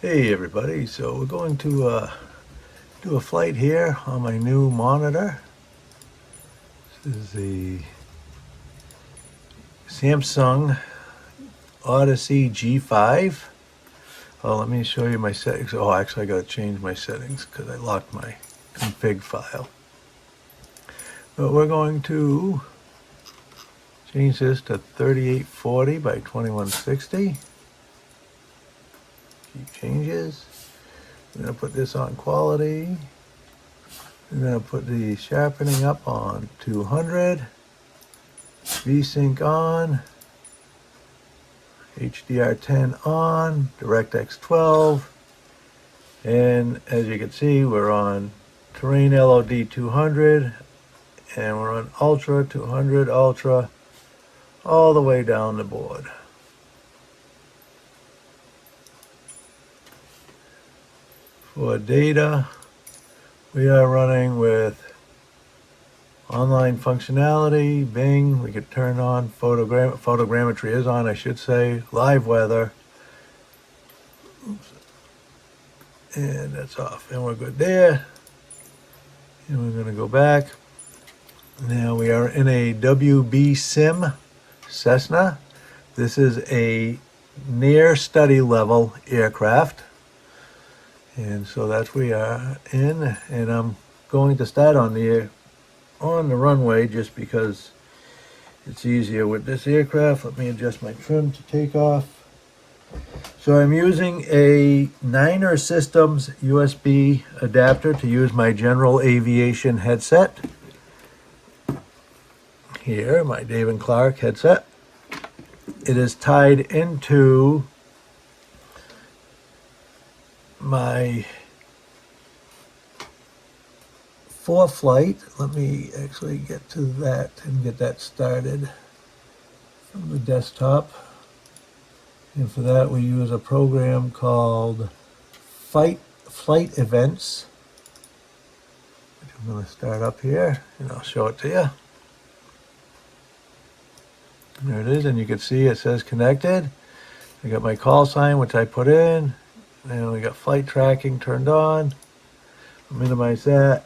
Hey everybody, so we're going to do a flight here on my new monitor. This is the Samsung Odyssey G5. Oh, let me show you my settings. Oh, actually I gotta change my settings because I locked my config file. But we're going to change this to 3840 by 2160. Keep changes. I'm gonna put this on quality. I'm going to put the sharpening up on 200, VSync on, HDR10 on, DirectX 12, and as you can see we're on Terrain LOD 200, and we're on Ultra 200, Ultra, all the way down the board. For data, we are running with online functionality, Bing. We could turn on photogrammetry is on, I should say, live weather. Oops. And that's off, and we're good there. And we're going to go back. Now we are in a WB Sim Cessna. This is a near study level aircraft. And so that's we are in, and I'm going to start on the runway just because it's easier with this aircraft. Let me adjust my trim to take off. So I'm using a Niner Systems USB adapter to use my general aviation headset. Here, my Dave & Clark headset. It is tied into my ForeFlight. Let me actually get to that and get that started from the desktop. And for that we use a program called Flight Events, which I'm going to start up here and I'll show it to you. There it is, and you can see it says connected. I got my call sign, which I put in, and we got flight tracking turned on. I'll minimize that.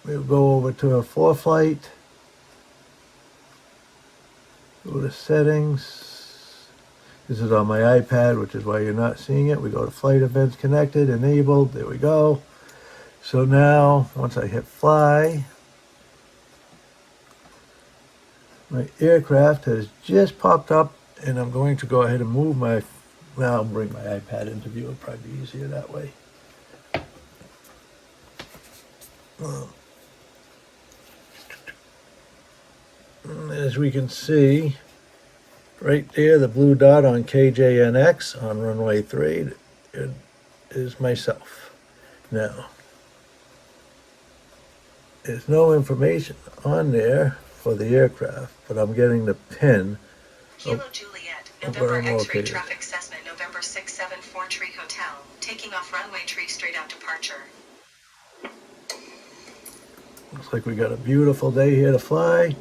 We'll go over to a ForeFlight. Go to settings. This is on my iPad, which is why you're not seeing it. We go to flight events connected, enabled. There we go. So now, once I hit fly, my aircraft has just popped up, and I'm going to go ahead and move my, well, I'll bring my iPad into view. It'll probably be easier that way. As we can see, right there, the blue dot on KJNX on runway 3, it is myself. Now, there's no information on there for the aircraft, but I'm getting the pin. Kilo Juliet, November X-ray traffic Cessna, November 674 Tree Hotel, taking off runway tree straight out departure. Looks like we got a beautiful day here to fly,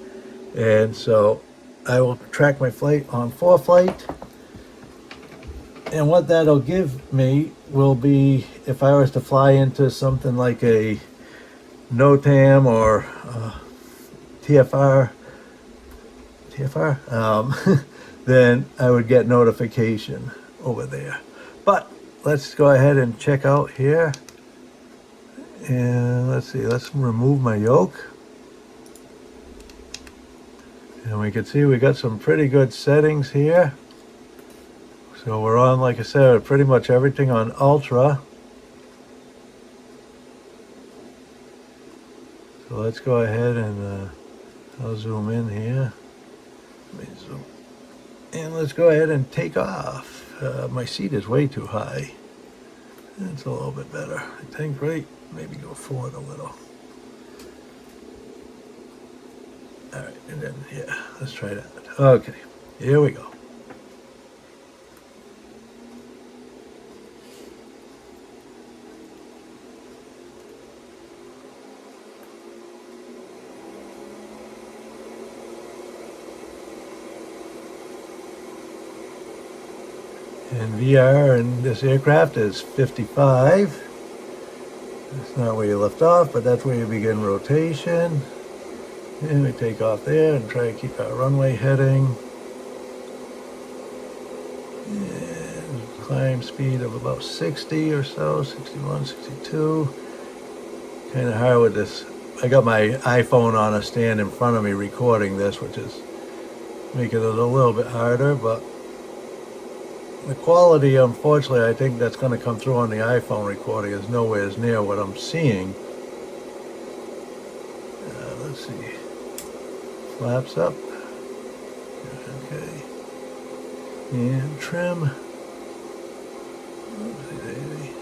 and so I will track my flight on ForeFlight, and what that'll give me will be, if I was to fly into something like a NOTAM or TFR, then I would get notification over there. But let's go ahead and check out here. And let's see, let's remove my yoke. And we can see we got some pretty good settings here. So we're on, like I said, pretty much everything on Ultra. So let's go ahead and I'll zoom in here. Let me zoom. And let's go ahead and take off. My seat is way too high. It's a little bit better, I think, right? Maybe go forward a little. All right, and then, yeah, let's try that. Okay, here we go. And VR in this aircraft is 55. That's not where you left off, but that's where you begin rotation. And we take off there and try to keep our runway heading. And climb speed of about 60 or so, 61, 62. Kind of hard with this. I got my iPhone on a stand in front of me recording this, which is making it a little bit harder, but the quality, unfortunately, I think that's going to come through on the iPhone recording is nowhere near what I'm seeing. Let's see. Flaps up. Okay. And trim. Oopsie daisy.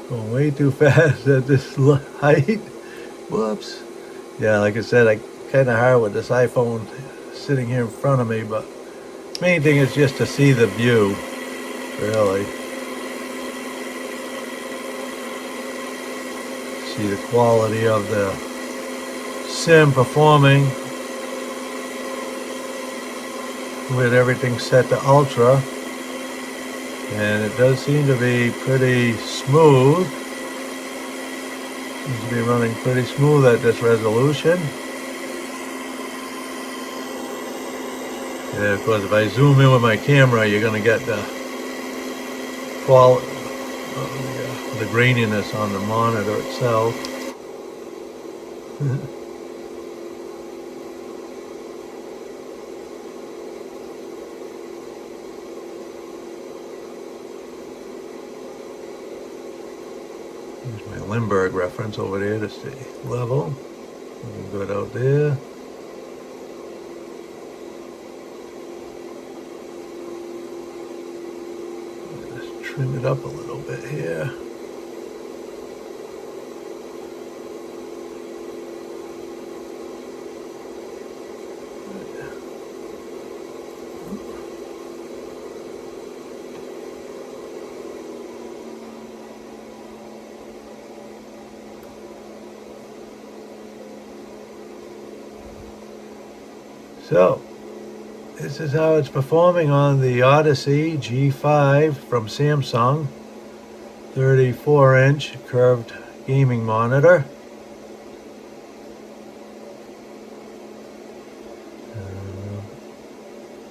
Going way too fast at this height. Whoops. Yeah, like I said, I kind of hard with this iPhone sitting here in front of me, but main thing is just to see the view, really. See the quality of the sim performing with everything set to ultra. And it does seem to be pretty smooth. Seems to be running pretty smooth at this resolution. Yeah, of course, if I zoom in with my camera, you're going to get the quality, the graininess on the monitor itself. Here's my Lindbergh reference over there to stay level. Looking good out there. Just trim it up a little bit here. So, this is how it's performing on the Odyssey G5 from Samsung. 34-inch curved gaming monitor.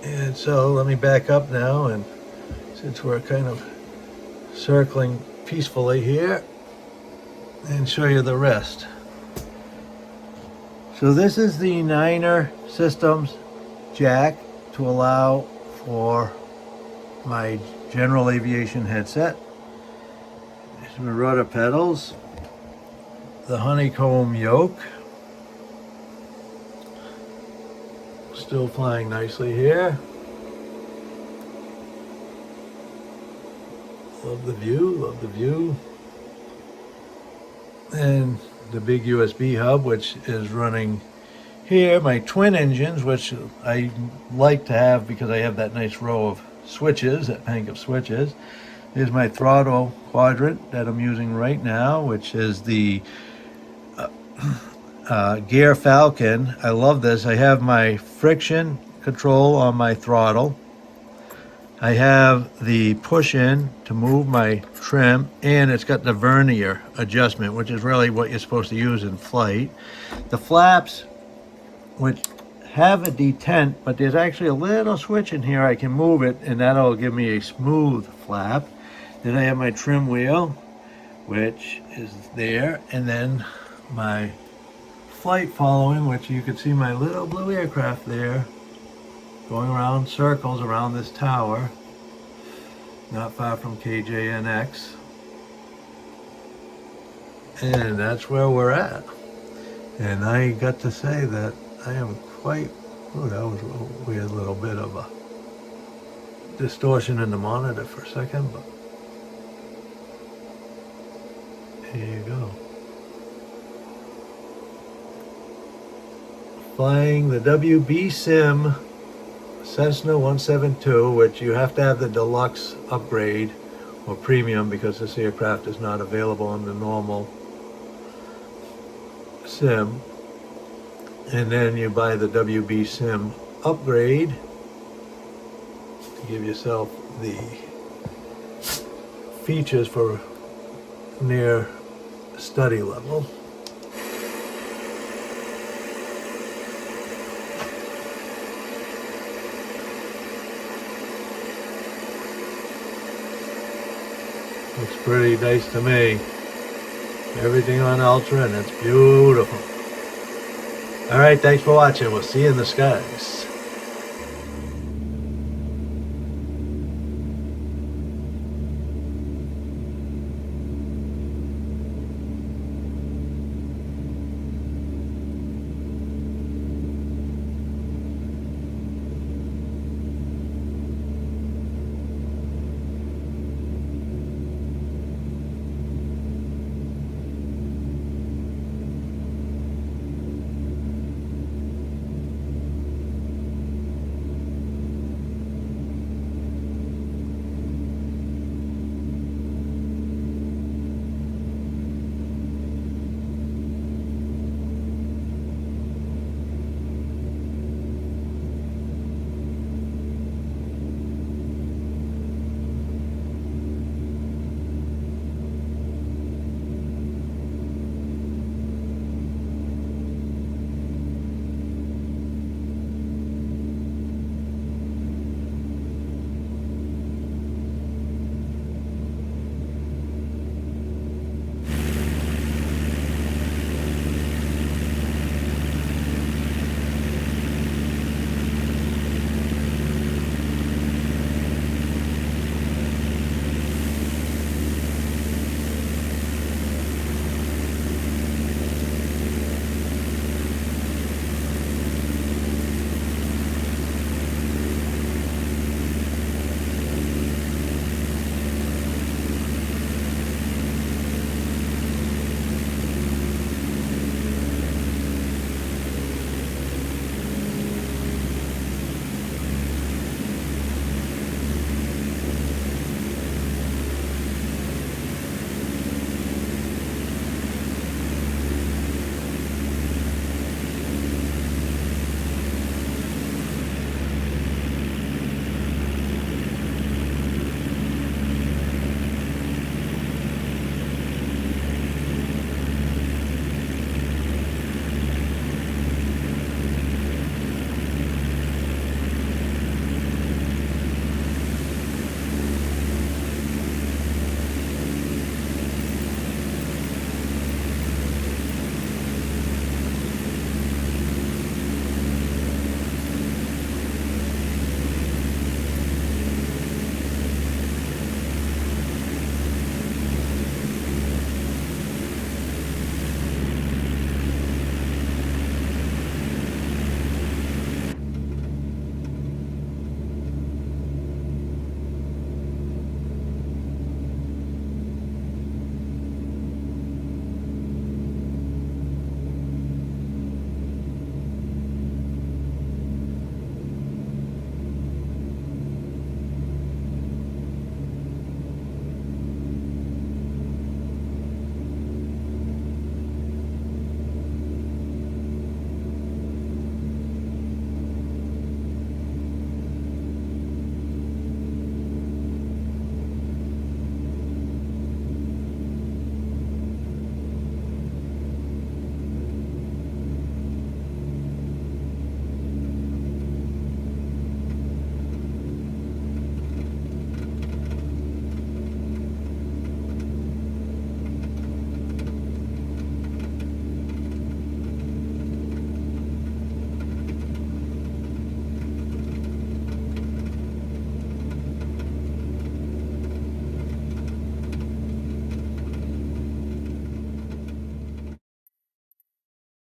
And so, let me back up now, and since we're kind of circling peacefully here, and show you the rest. So this is the Niner Systems jack to allow for my general aviation headset. There's my rudder pedals, the honeycomb yoke, still flying nicely here. Love the view, love the view. And the big USB hub, which is running here, my twin engines, which I like to have because I have that nice row of switches, that bank of switches. Here's my throttle quadrant that I'm using right now, which is the Gear-Falcon. I love this. I have my friction control on my throttle. I have the push-in to move my trim, and it's got the vernier adjustment, which is really what you're supposed to use in flight. The flaps, which have a detent, but there's actually a little switch in here. I can move it, and that'll give me a smooth flap. Then I have my trim wheel, which is there, and then my flight following, which you can see my little blue aircraft there, going around circles around this tower, not far from KJNX. And that's where we're at. And I got to say that I am quite, oh, that was a weird little bit of a distortion in the monitor for a second, but here you go. Flying the WB Sim Cessna 172, which you have to have the deluxe upgrade or premium because this aircraft is not available on the normal Sim. And then you buy the WB Sim upgrade, to give yourself the features for near study level. Looks pretty nice to me. Everything on Ultra, and it's beautiful. All right, thanks for watching. We'll see you in the skies.